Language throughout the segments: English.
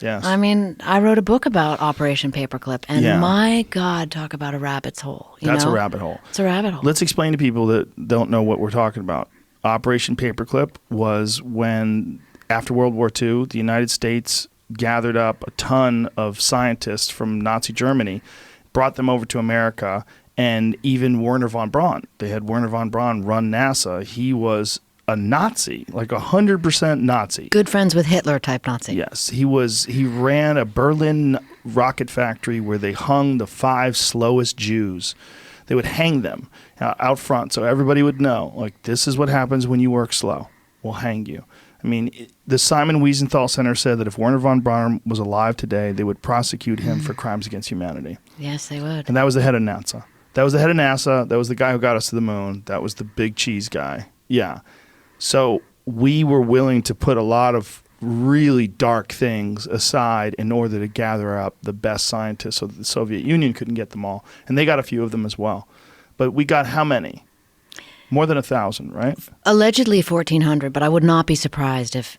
Yes. I mean, I wrote a book about Operation Paperclip, and my God, talk about a rabbit's hole. That's a rabbit hole. It's a rabbit hole. Let's explain to people that don't know what we're talking about. Operation Paperclip was when, after World War II, the United States gathered up a ton of scientists from Nazi Germany, brought them over to America, and even Wernher von Braun. They had Wernher von Braun run NASA. He was a Nazi, like 100% Nazi. Good friends with Hitler type Nazi. Yes, he ran a Berlin rocket factory where they hung the 5 slowest Jews. They would hang them out front so everybody would know, like, this is what happens when you work slow. We'll hang you. I mean, the Simon Wiesenthal Center said that if Wernher von Braun was alive today, they would prosecute him for crimes against humanity. Yes, they would. And that was the head of NASA. That was the head of NASA. That was the guy who got us to the moon. That was the big cheese guy. Yeah. So we were willing to put a lot of really dark things aside in order to gather up the best scientists so that the Soviet Union couldn't get them all. And they got a few of them as well. But we got how many? More than 1,000, right? Allegedly 1,400, but I would not be surprised if,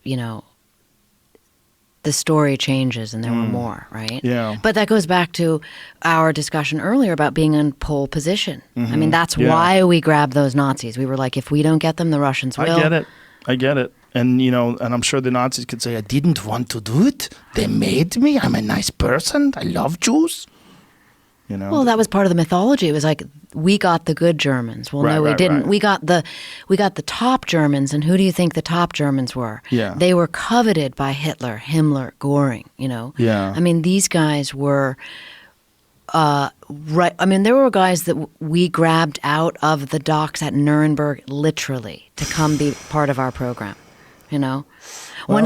the story changes and there were more, right? Yeah. But that goes back to our discussion earlier about being in pole position. I mean, that's why we grabbed those Nazis. We were like, if we don't get them, the Russians will. I get it. And, and I'm sure the Nazis could say, I didn't want to do it. They made me. I'm a nice person. I love Jews. Well, that was part of the mythology. It was like, we got the good Germans. Well, no, we didn't. Right. We got the top Germans, and who do you think the top Germans were? Yeah. They were coveted by Hitler, Himmler, Goring, Yeah. I mean, these guys were right. I mean, there were guys that we grabbed out of the docks at Nuremberg literally to come be part of our program, Well,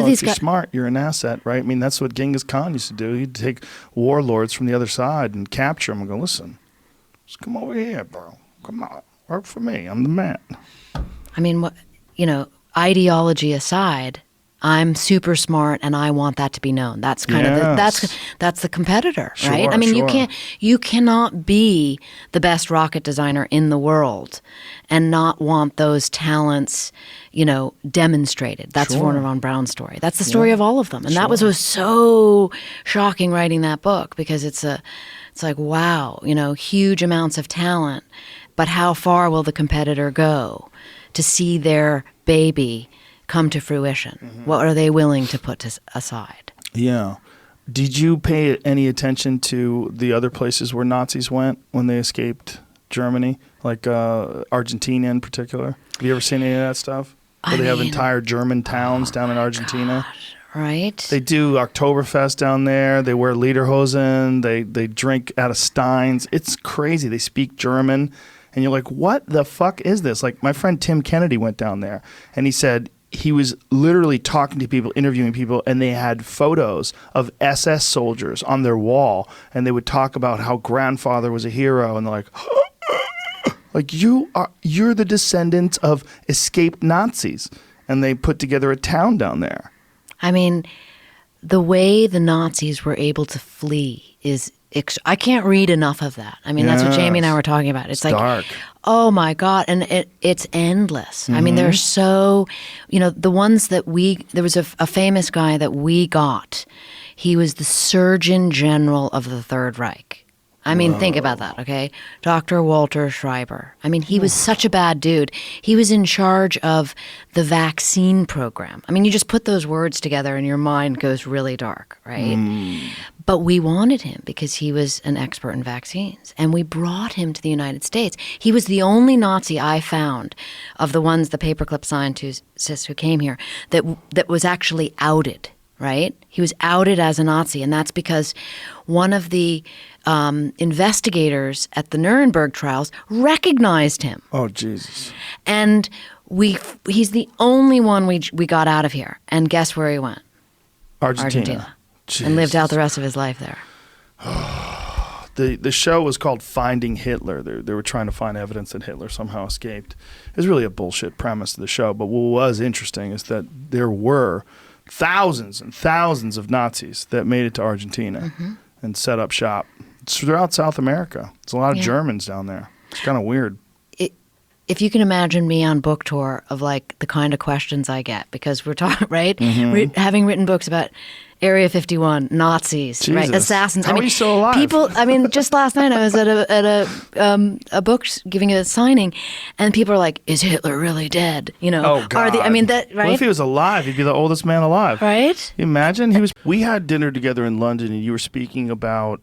if you're smart, you're an asset, right? I mean, that's what Genghis Khan used to do. He'd take warlords from the other side and capture them and go, listen, just come over here, bro. Come on. Work for me. I'm the man. I mean, ideology aside, I'm super smart and I want that to be known. That's kind of that's the competitor, right? I mean, you cannot be the best rocket designer in the world and not want those talents, demonstrated. That's Wernher von Braun's story. That's the story of all of them. And that was so shocking writing that book, because it's like, wow, huge amounts of talent, but how far will the competitor go to see their baby come to fruition? What are they willing to put aside? Yeah. Did you pay any attention to the other places where Nazis went when they escaped Germany, like Argentina in particular? Have you ever seen any of that stuff? Where they have entire German towns down in Argentina? God, right? They do Oktoberfest down there. They wear lederhosen. They drink out of steins. It's crazy. They speak German. And you're like, what the fuck is this? Like, my friend Tim Kennedy went down there, and he said he was literally talking to people, interviewing people, and they had photos of SS soldiers on their wall, and they would talk about how grandfather was a hero, and they're like, like, you're the descendants of escaped Nazis, and they put together a town down there. I mean, the way the Nazis were able to flee is I can't read enough of that. I mean, that's what Jamie and I were talking about. It's like, dark. Oh my God. And it's endless. I mean, there's so, the ones that there was a famous guy that we got. He was the Surgeon General of the Third Reich. I mean, think about that, okay? Dr. Walter Schreiber. I mean, he was such a bad dude. He was in charge of the vaccine program. I mean, you just put those words together and your mind goes really dark, right? But we wanted him because he was an expert in vaccines. And we brought him to the United States. He was the only Nazi I found of the ones, the paperclip scientists who came here, that was actually outed, right? He was outed as a Nazi. And that's because one of the investigators at the Nuremberg trials recognized him. Oh, Jesus. And he's the only one we got out of here. And guess where he went? Argentina. And lived out the rest of his life there. The show was called Finding Hitler. They were trying to find evidence that Hitler somehow escaped. It was really a bullshit premise of the show. But what was interesting is that there were thousands and thousands of Nazis that made it to Argentina and set up shop. It's throughout South America. There's a lot of Germans down there. It's kind of weird. If you can imagine me on book tour of like the kind of questions I get, because we're talking, right? Having written books about Area 51, Nazis, right? Jesus. Assassins. How are you still alive? People. I mean, just last night I was at a book giving a signing, and people are like, "Is Hitler really dead?" You know? Oh God! I mean, that right? Well, if he was alive, he'd be the oldest man alive. Right? Can you imagine? We had dinner together in London, and you were speaking about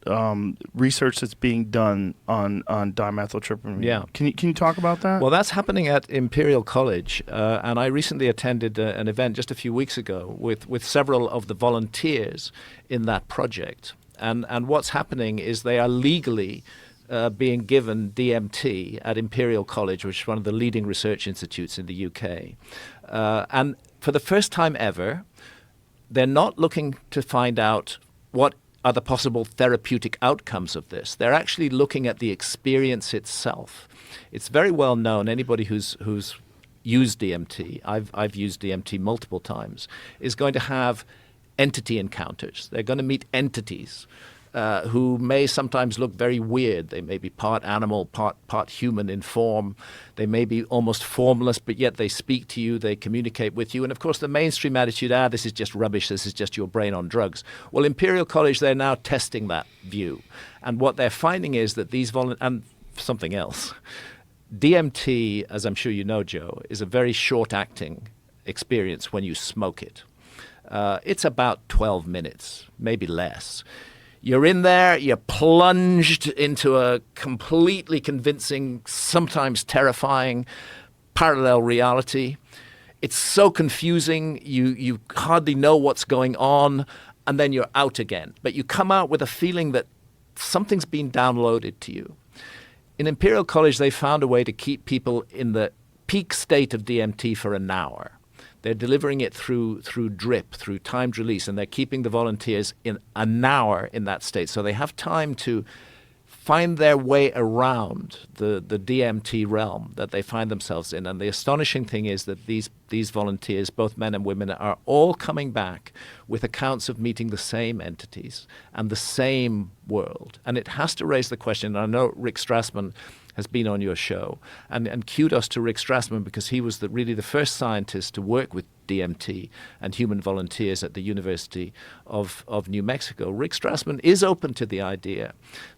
research that's being done on dimethyltryptamine. Yeah. Can you talk about that? Well, that's happening at Imperial College, and I recently attended an event just a few weeks ago with several of the volunteers in that project. And what's happening is they are legally being given DMT at Imperial College, which is one of the leading research institutes in the UK. And for the first time ever, they're not looking to find out what are the possible therapeutic outcomes of this. They're actually looking at the experience itself. It's very well known, anybody who's used DMT, I've used DMT multiple times, is going to have entity encounters. They're going to meet entities who may sometimes look very weird. They may be part animal, part human in form. They may be almost formless, but yet they speak to you, they communicate with you. And of course, the mainstream attitude, this is just rubbish, this is just your brain on drugs. Well, Imperial College, they're now testing that view. And what they're finding is that and something else, DMT, as I'm sure you know, Joe, is a very short-acting experience when you smoke it. It's about 12 minutes, maybe less. You're in there, you're plunged into a completely convincing, sometimes terrifying parallel reality. It's so confusing, you hardly know what's going on, and then you're out again. But you come out with a feeling that something's been downloaded to you. In Imperial College, they found a way to keep people in the peak state of DMT for an hour. They're delivering it through drip, through timed release, and they're keeping the volunteers in an hour in that state. So they have time to find their way around the DMT realm that they find themselves in. And the astonishing thing is that these volunteers, both men and women, are all coming back with accounts of meeting the same entities and the same world. And it has to raise the question, and I know Rick Strassman has been on your show. And kudos to Rick Strassman, because he was really the first scientist to work with DMT and human volunteers at the University of New Mexico. Rick Strassman is open to the idea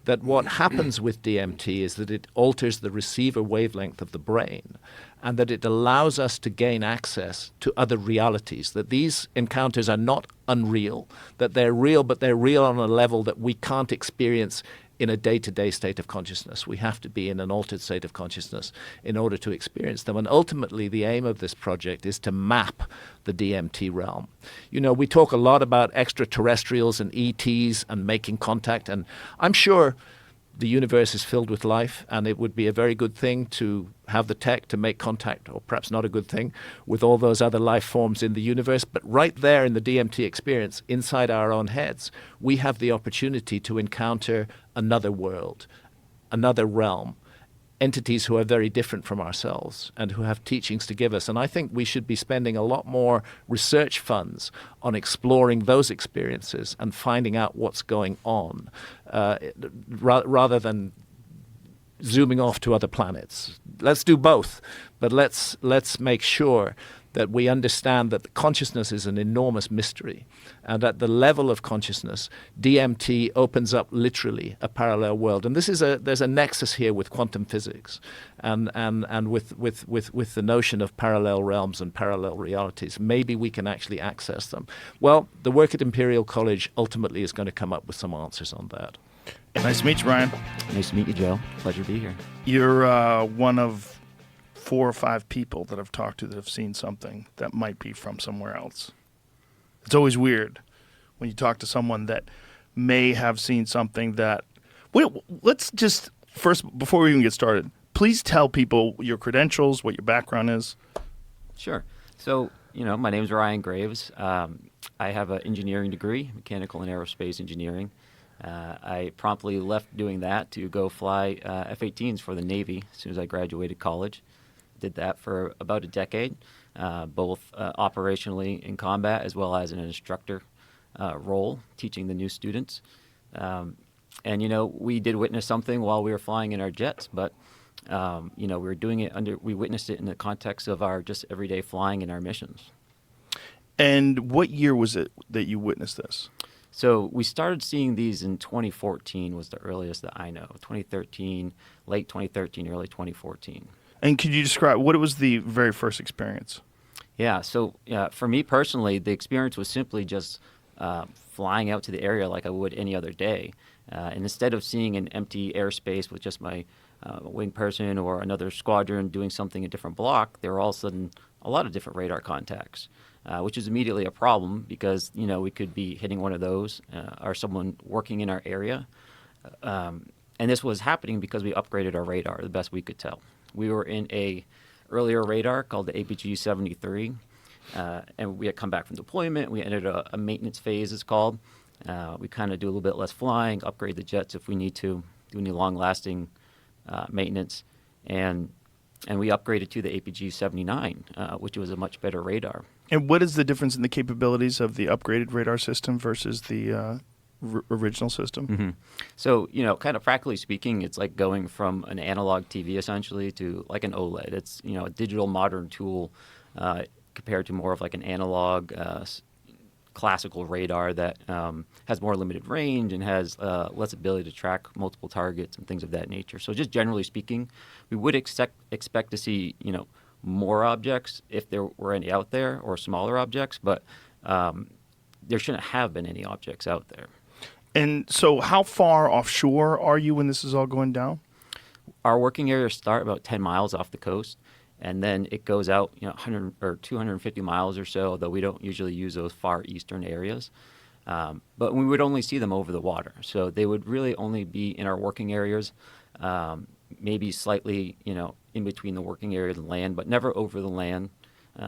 that what happens with DMT is that it alters the receiver wavelength of the brain, and that it allows us to gain access to other realities, that these encounters are not unreal, that they're real, but they're real on a level that we can't experience in a day-to-day state of consciousness. We have to be in an altered state of consciousness in order to experience them. And ultimately, the aim of this project is to map the DMT realm. You know, we talk a lot about extraterrestrials and ETs and making contact, and I'm sure the universe is filled with life, and it would be a very good thing to have the tech to make contact, or perhaps not a good thing, with all those other life forms in the universe. But right there in the DMT experience, inside our own heads, we have the opportunity to encounter another world, another realm, entities who are very different from ourselves and who have teachings to give us. And I think we should be spending a lot more research funds on exploring those experiences and finding out what's going on, rather than zooming off to other planets. Let's do both, but let's make sure that we understand that the consciousness is an enormous mystery, and at the level of consciousness, DMT opens up literally a parallel world. And there's a nexus here with quantum physics, and with the notion of parallel realms and parallel realities. Maybe we can actually access them. Well, the work at Imperial College ultimately is going to come up with some answers on that. Nice to meet you, Ryan. Nice to meet you, Joe. Pleasure to be here. You're one of 4 or 5 people that I've talked to that have seen something that might be from somewhere else. It's always weird when you talk to someone that may have seen something that... Wait, let's just, first, before we even get started, please tell people your credentials, what your background is. Sure. So, my name is Ryan Graves. I have an engineering degree, mechanical and aerospace engineering. I promptly left doing that to go fly F-18s for the Navy as soon as I graduated college. Did that for about a decade, both operationally in combat as well as in an instructor role, teaching the new students. And we did witness something while we were flying in our jets, but we were doing it we witnessed it in the context of our just everyday flying and our missions. And what year was it that you witnessed this? So we started seeing these in 2014 was the earliest that I know. 2013, late 2013, early 2014. And could you describe what was the very first experience? Yeah, so for me personally, the experience was simply just flying out to the area like I would any other day. And instead of seeing an empty airspace with just my wing person or another squadron doing something in a different block, there were all of a sudden a lot of different radar contacts, which is immediately a problem because, we could be hitting one of those or someone working in our area. And this was happening because we upgraded our radar the best we could tell. We were in a earlier radar called the APG-73, and we had come back from deployment. We entered a maintenance phase, it's called. We kind of do a little bit less flying, upgrade the jets if we need to, do any long-lasting maintenance, and we upgraded to the APG-79, which was a much better radar. And what is the difference in the capabilities of the upgraded radar system versus the original system? Mm-hmm. So, kind of practically speaking, it's like going from an analog TV essentially to like an OLED. It's, a digital modern tool compared to more of like an analog classical radar that has more limited range and has less ability to track multiple targets and things of that nature. So just generally speaking, we would expect to see, more objects if there were any out there or smaller objects, but there shouldn't have been any objects out there. And so how far offshore are you when this is all going down? Our working areas start about 10 miles off the coast, and then it goes out, 100 or 250 miles or so, though we don't usually use those far eastern areas. But we would only see them over the water. So they would really only be in our working areas, maybe slightly, in between the working area and the land, but never over the land.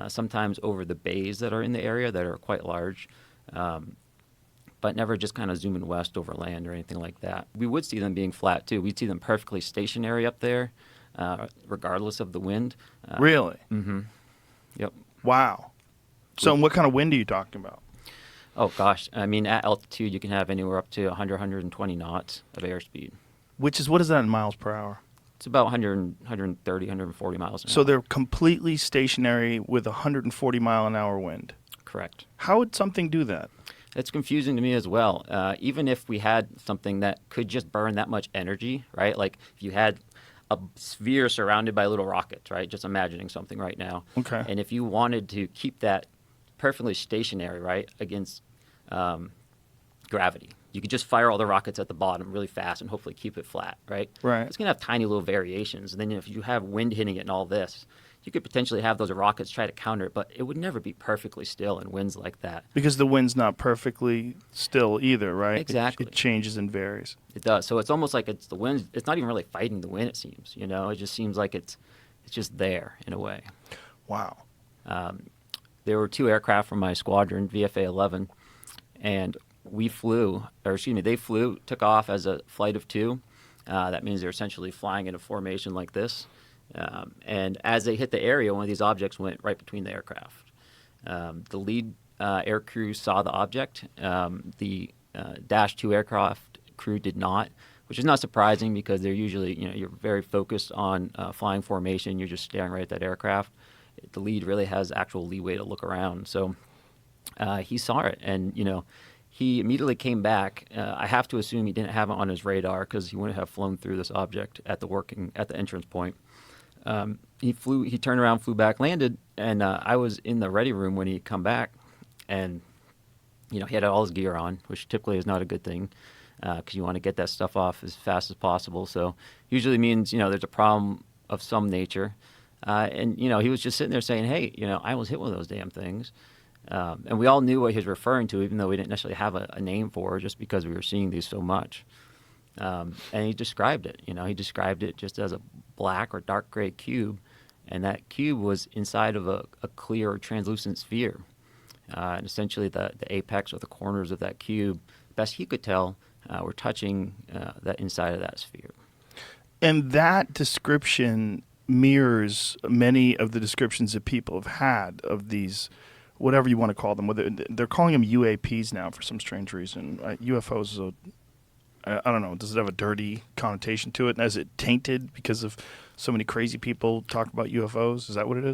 Sometimes over the bays that are in the area that are quite large. But never just kind of zooming west over land or anything like that. We would see them being flat, too. We'd see them perfectly stationary up there, regardless of the wind. Really? Mm-hmm. Yep. Wow. So what kind of wind are you talking about? Oh, gosh. I mean, at altitude, you can have anywhere up to 100, 120 knots of airspeed. What is that in miles per hour? It's about 100, 130, 140 miles an hour. So they're completely stationary with 140 mile an hour wind? Correct. How would something do that? It's confusing to me as well. Even if we had something that could just burn that much energy, right? Like if you had a sphere surrounded by little rockets, right? Just imagining something right now. Okay. And if you wanted to keep that perfectly stationary, right, against gravity, you could just fire all the rockets at the bottom really fast and hopefully keep it flat, right? Right. It's going to have tiny little variations. And then if you have wind hitting it and all this, you could potentially have those rockets try to counter it, but it would never be perfectly still in winds like that. Because the wind's not perfectly still either, right? Exactly. It changes and varies. It does. So it's almost like it's the wind. It's not even really fighting the wind, it seems. It just seems like it's just there in a way. Wow. There were 2 aircraft from my squadron, VFA 11, and they flew, took off as a flight of 2. That means they're essentially flying in a formation like this. And as they hit the area, one of these objects went right between the aircraft. The lead air crew saw the object. The Dash 2 aircraft crew did not, which is not surprising because they're usually, you're very focused on flying formation. You're just staring right at that aircraft. The lead really has actual leeway to look around. So he saw it, and, he immediately came back. I have to assume he didn't have it on his radar because he wouldn't have flown through this object at the entrance point. He turned around, flew back, landed, and I was in the ready room when he come back, and he had all his gear on, which typically is not a good thing because you want to get that stuff off as fast as possible. So usually means there's a problem of some nature, and he was just sitting there saying, "Hey, I almost hit one of those damn things," and we all knew what he was referring to, even though we didn't necessarily have a name for it, just because we were seeing these so much. And he described it. He described it just as a black or dark gray cube, and that cube was inside of a clear or translucent sphere. And essentially, the apex or the corners of that cube, best he could tell, were touching that inside of that sphere. And that description mirrors many of the descriptions that people have had of these, whatever you want to call them. Whether they're calling them UAPs now for some strange reason. UFOs is I don't know, does it have a dirty connotation to it? And is it tainted because of so many crazy people talk about UFOs? Is that what it is?